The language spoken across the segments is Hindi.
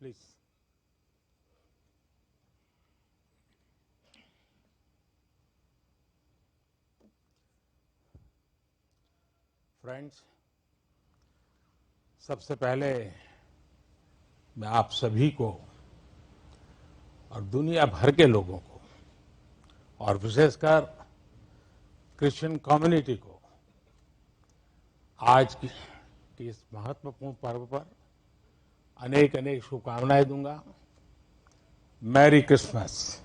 प्लीज। फ्रेंड्स, सबसे पहले मैं आप सभी को और दुनिया भर के लोगों को और विशेषकर क्रिश्चियन कम्युनिटी को आज की इस महत्वपूर्ण पर्व पर अनेक अनेक शुभकामनाएं दूंगा। Merry Christmas.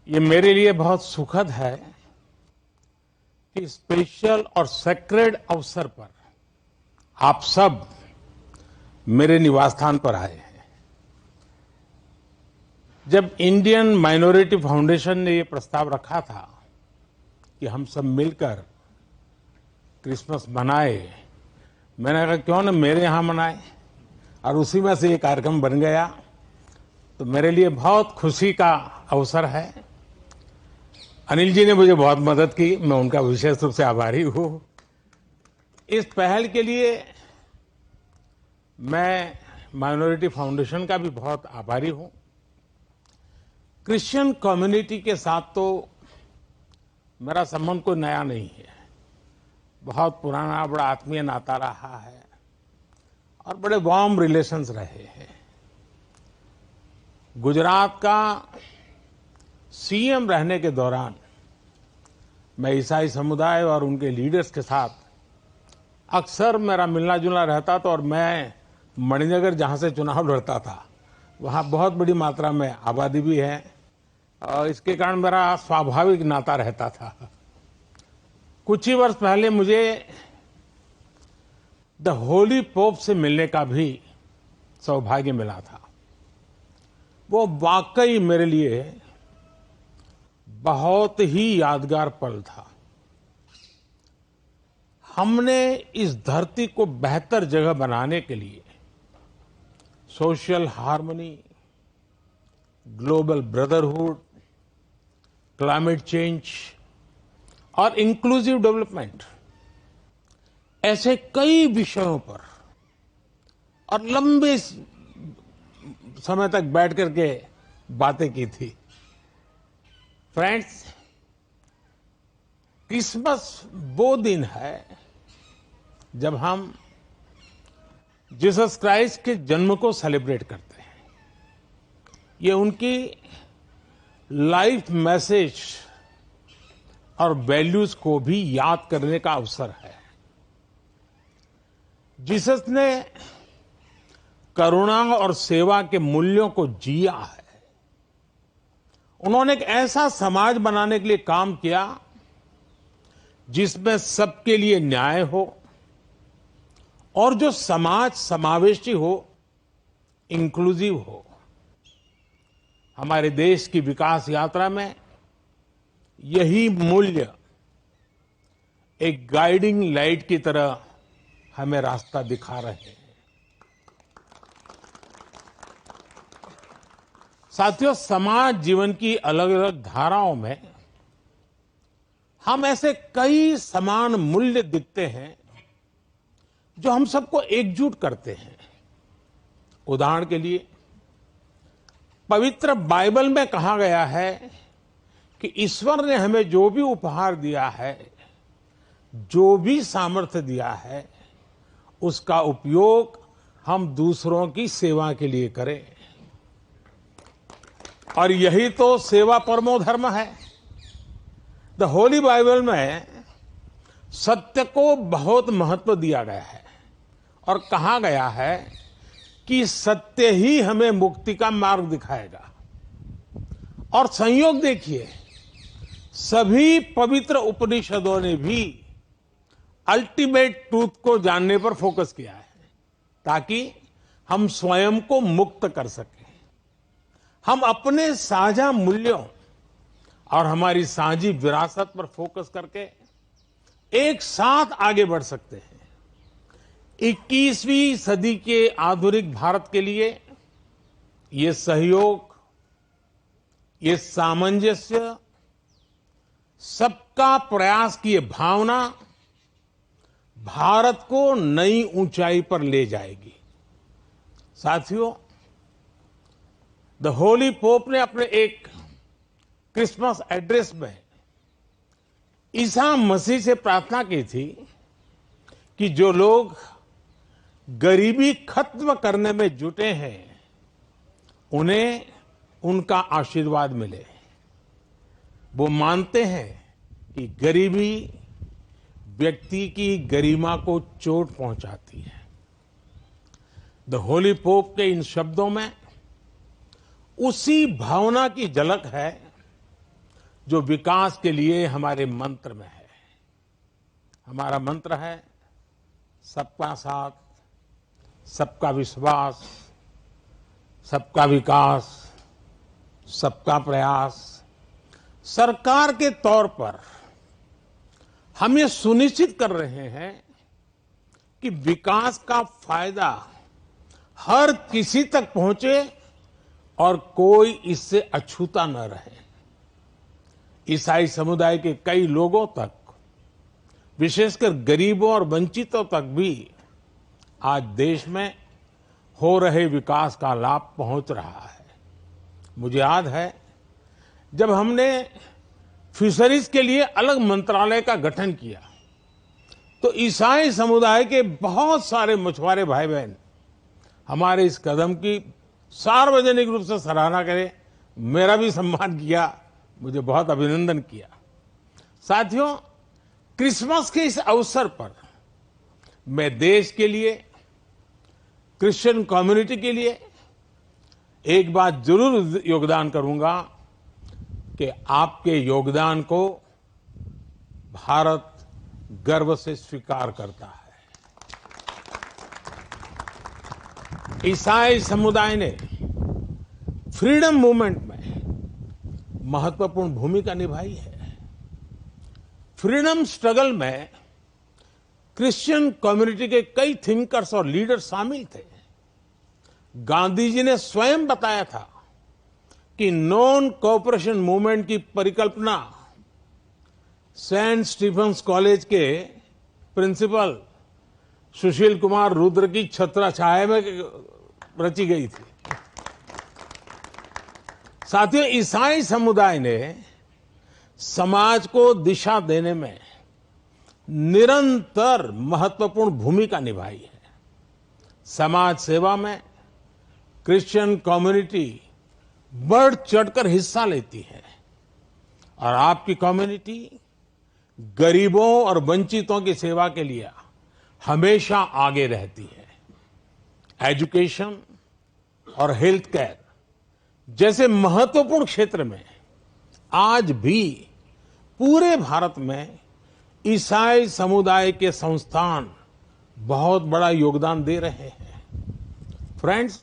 ये मेरे लिए बहुत सुखद है कि स्पेशल और सेक्रेड अवसर पर आप सब मेरे निवास स्थान पर आए हैं। जब इंडियन माइनॉरिटी फाउंडेशन ने ये प्रस्ताव रखा था कि हम सब मिलकर क्रिसमस मनाए, मैंने कहा क्यों न मेरे यहां मनाए, और उसी में से ये कार्यक्रम बन गया। तो मेरे लिए बहुत खुशी का अवसर है। अनिल जी ने मुझे बहुत मदद की, मैं उनका विशेष रूप से आभारी हूं। इस पहल के लिए मैं माइनॉरिटी फाउंडेशन का भी बहुत आभारी हूं। क्रिश्चियन कम्युनिटी के साथ तो मेरा संबंध कोई नया नहीं है, बहुत पुराना बड़ा आत्मीय नाता रहा है और बड़े वार्म रिलेशंस रहे हैं। गुजरात का सीएम रहने के दौरान मैं ईसाई समुदाय और उनके लीडर्स के साथ अक्सर मेरा मिलना जुलना रहता था, और मैं मणिनगर जहां से चुनाव लड़ता था वहां बहुत बड़ी मात्रा में आबादी भी है और इसके कारण मेरा स्वाभाविक नाता रहता था। कुछ ही वर्ष पहले मुझे द होली पोप से मिलने का भी सौभाग्य मिला था। वो वाकई मेरे लिए बहुत ही यादगार पल था। हमने इस धरती को बेहतर जगह बनाने के लिए social harmony, global brotherhood, climate change और इंक्लूसिव डेवलपमेंट ऐसे कई विषयों पर और लंबे समय तक बैठ करके बातें की थी। फ्रेंड्स, क्रिसमस वो दिन है जब हम जीसस क्राइस्ट के जन्म को सेलिब्रेट करते हैं। ये उनकी लाइफ मैसेज और वैल्यूज को भी याद करने का अवसर है। जीसस ने करुणा और सेवा के मूल्यों को जिया है। उन्होंने एक ऐसा समाज बनाने के लिए काम किया जिसमें सबके लिए न्याय हो और जो समाज समावेशी हो, इंक्लूसिव हो। हमारे देश की विकास यात्रा में यही मूल्य एक गाइडिंग लाइट की तरह हमें रास्ता दिखा रहे हैं। साथियों, समाज जीवन की अलग अलग धाराओं में हम ऐसे कई समान मूल्य दिखते हैं जो हम सबको एकजुट करते हैं। उदाहरण के लिए, पवित्र बाइबल में कहा गया है कि ईश्वर ने हमें जो भी उपहार दिया है, जो भी सामर्थ्य दिया है, उसका उपयोग हम दूसरों की सेवा के लिए करें। और यही तो सेवा परमो धर्म है। द होली बाइबल में सत्य को बहुत महत्व दिया गया है और कहा गया है कि सत्य ही हमें मुक्ति का मार्ग दिखाएगा। और संयोग देखिए, सभी पवित्र उपनिषदों ने भी अल्टीमेट ट्रूथ को जानने पर फोकस किया है ताकि हम स्वयं को मुक्त कर सकें। हम अपने साझा मूल्यों और हमारी साझी विरासत पर फोकस करके एक साथ आगे बढ़ सकते हैं। 21वीं सदी के आधुनिक भारत के लिए ये सहयोग, ये सामंजस्य, सबका प्रयास की ये भावना भारत को नई ऊंचाई पर ले जाएगी। साथियों, द होली पोप ने अपने एक क्रिसमस एड्रेस में ईसा मसीह से प्रार्थना की थी कि जो लोग गरीबी खत्म करने में जुटे हैं उन्हें उनका आशीर्वाद मिले। वो मानते हैं कि गरीबी व्यक्ति की गरिमा को चोट पहुंचाती है। द होली पोप के इन शब्दों में उसी भावना की झलक है जो विकास के लिए हमारे मंत्र में है। हमारा मंत्र है सबका साथ, सबका विश्वास, सबका विकास, सबका प्रयास। सरकार के तौर पर हम ये सुनिश्चित कर रहे हैं कि विकास का फायदा हर किसी तक पहुंचे और कोई इससे अछूता न रहे। ईसाई समुदाय के कई लोगों तक, विशेषकर गरीबों और वंचितों तक भी आज देश में हो रहे विकास का लाभ पहुंच रहा है। मुझे याद है जब हमने फिशरीज के लिए अलग मंत्रालय का गठन किया तो ईसाई समुदाय के बहुत सारे मछुआरे भाई बहन हमारे इस कदम की सार्वजनिक रूप से सराहना करें, मेरा भी सम्मान किया, मुझे बहुत अभिनंदन किया। साथियों, क्रिसमस के इस अवसर पर मैं देश के लिए, क्रिश्चियन कम्युनिटी के लिए एक बात जरूर योगदान करूंगा कि आपके योगदान को भारत गर्व से स्वीकार करता है। ईसाई समुदाय ने फ्रीडम मूवमेंट में महत्वपूर्ण भूमिका निभाई है। फ्रीडम स्ट्रगल में क्रिश्चियन कम्युनिटी के कई थिंकर्स और लीडर शामिल थे। गांधी जी ने स्वयं बताया था कि नॉन कोऑपरेशन मूवमेंट की परिकल्पना सेंट स्टीफेंस कॉलेज के प्रिंसिपल सुशील कुमार रुद्र की छत्रछाया में रची गई थी। साथियों, ईसाई समुदाय ने समाज को दिशा देने में निरंतर महत्वपूर्ण भूमिका निभाई है। समाज सेवा में क्रिश्चियन कम्युनिटी बढ़ चढ़कर हिस्सा लेती है और आपकी कम्युनिटी गरीबों और वंचितों की सेवा के लिए हमेशा आगे रहती है। एजुकेशन और हेल्थ केयर जैसे महत्वपूर्ण क्षेत्र में आज भी पूरे भारत में ईसाई समुदाय के संस्थान बहुत बड़ा योगदान दे रहे हैं। फ्रेंड्स,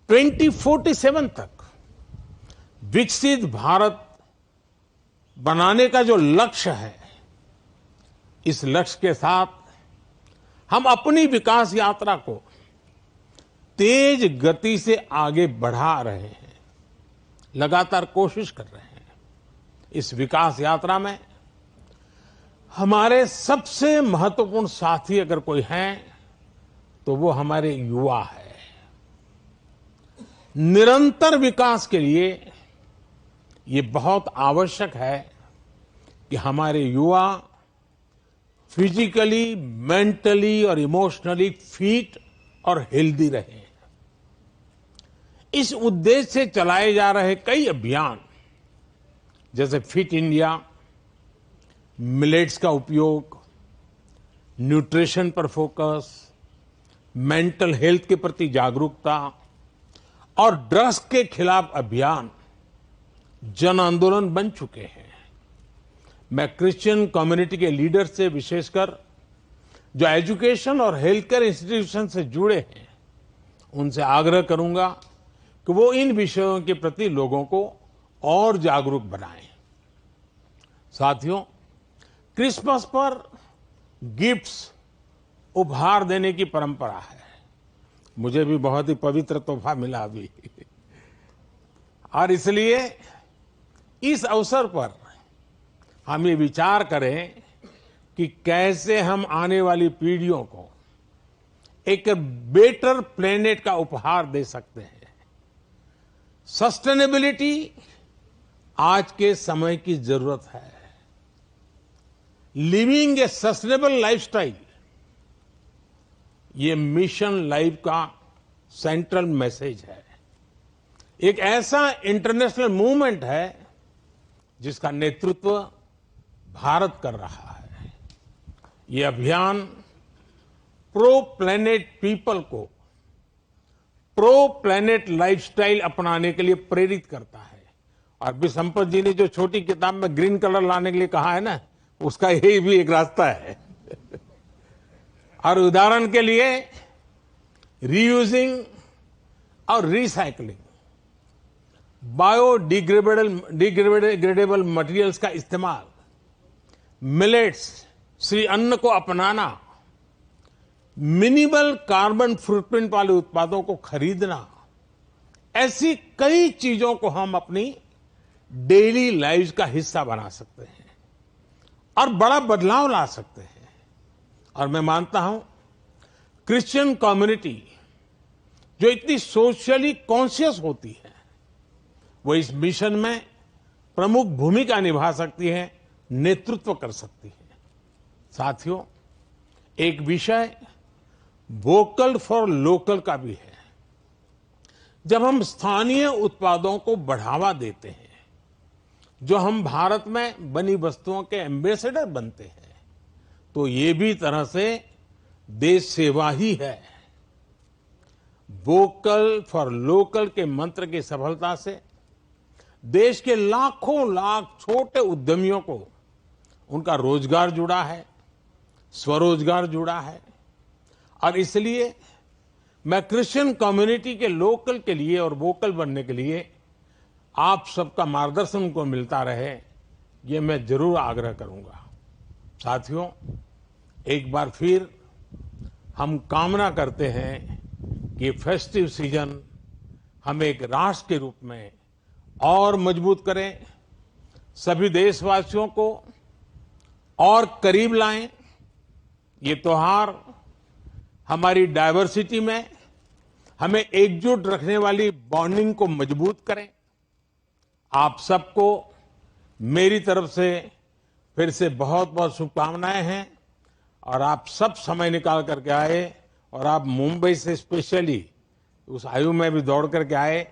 2047 तक विकसित भारत बनाने का जो लक्ष्य है, इस लक्ष्य के साथ हम अपनी विकास यात्रा को तेज गति से आगे बढ़ा रहे हैं, लगातार कोशिश कर रहे हैं। इस विकास यात्रा में हमारे सबसे महत्वपूर्ण साथी अगर कोई हैं तो वो हमारे युवा है। निरंतर विकास के लिए ये बहुत आवश्यक है कि हमारे युवा फिजिकली, मेंटली और इमोशनली फिट और हेल्दी रहें। इस उद्देश्य से चलाए जा रहे कई अभियान जैसे फिट इंडिया, मिलेट्स का उपयोग, न्यूट्रिशन पर फोकस, मेंटल हेल्थ के प्रति जागरूकता और ड्रग्स के खिलाफ अभियान जन आंदोलन बन चुके हैं। मैं क्रिश्चियन कम्युनिटी के लीडर से, विशेषकर जो एजुकेशन और हेल्थ केयर इंस्टीट्यूशन से जुड़े हैं, उनसे आग्रह करूंगा कि वो इन विषयों के प्रति लोगों को और जागरूक बनाएं। साथियों, क्रिसमस पर गिफ्ट्स उपहार देने की परंपरा है। मुझे भी बहुत ही पवित्र तोहफा मिला अभी और इसलिए इस अवसर पर हम ये विचार करें कि कैसे हम आने वाली पीढ़ियों को एक बेटर प्लेनेट का उपहार दे सकते हैं। सस्टेनेबिलिटी आज के समय की जरूरत है। लिविंग ए सस्टेनेबल लाइफस्टाइल, ये मिशन लाइफ का सेंट्रल मैसेज है। एक ऐसा इंटरनेशनल मूवमेंट है जिसका नेतृत्व भारत कर रहा है। ये अभियान प्रो प्लेनेट पीपल को प्रो प्लेनेट लाइफस्टाइल अपनाने के लिए प्रेरित करता है। और बी संपत जी ने जो छोटी किताब में ग्रीन कलर लाने के लिए कहा है ना, उसका यही भी एक रास्ता है। और उदाहरण के लिए रीयूजिंग और रिसाइकलिंग, बायोडिग्रेडेबल मटेरियल्स का इस्तेमाल, मिलेट्स श्री अन्न को अपनाना, मिनिमल कार्बन फुटप्रिंट वाले उत्पादों को खरीदना, ऐसी कई चीजों को हम अपनी डेली लाइफ का हिस्सा बना सकते हैं और बड़ा बदलाव ला सकते हैं। और मैं मानता हूं क्रिश्चियन कम्युनिटी जो इतनी सोशली कॉन्शियस होती है, वो इस मिशन में प्रमुख भूमिका निभा सकती है, नेतृत्व कर सकती है। साथियों, एक विषय वोकल फॉर लोकल का भी है। जब हम स्थानीय उत्पादों को बढ़ावा देते हैं, जो हम भारत में बनी वस्तुओं के एम्बेसडर बनते हैं, तो ये भी तरह से देश सेवा ही है। वोकल फॉर लोकल के मंत्र की सफलता से देश के लाखों लाख छोटे उद्यमियों को उनका रोजगार जुड़ा है, स्वरोजगार जुड़ा है। और इसलिए मैं क्रिश्चियन कम्युनिटी के लोकल के लिए और वोकल बनने के लिए आप सबका मार्गदर्शन उनको मिलता रहे, ये मैं जरूर आग्रह करूंगा। साथियों, एक बार फिर हम कामना करते हैं कि फेस्टिव सीजन हम एक राष्ट्र के रूप में और मजबूत करें, सभी देशवासियों को और करीब लाएं। ये त्योहार हमारी डायवर्सिटी में हमें एकजुट रखने वाली बॉन्डिंग को मजबूत करें। आप सबको मेरी तरफ से फिर से बहुत बहुत शुभकामनाएं हैं। और आप सब समय निकाल करके आए, और आप मुंबई से स्पेशली उस आयु में भी दौड़ करके आए।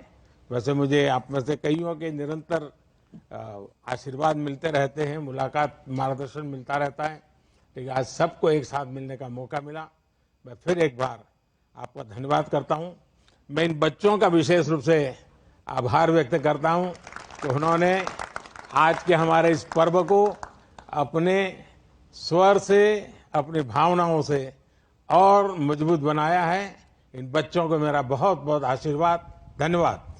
वैसे मुझे आप में से कईयों के निरंतर आशीर्वाद मिलते रहते हैं, मुलाकात, मार्गदर्शन मिलता रहता है, लेकिन आज सबको एक साथ मिलने का मौका मिला। मैं फिर एक बार आपका धन्यवाद करता हूं। मैं इन बच्चों का विशेष रूप से आभार व्यक्त करता हूं कि उन्होंने आज के हमारे इस पर्व को अपने स्वर से, अपनी भावनाओं से और मजबूत बनाया है। इन बच्चों को मेरा बहुत बहुत आशीर्वाद, धन्यवाद।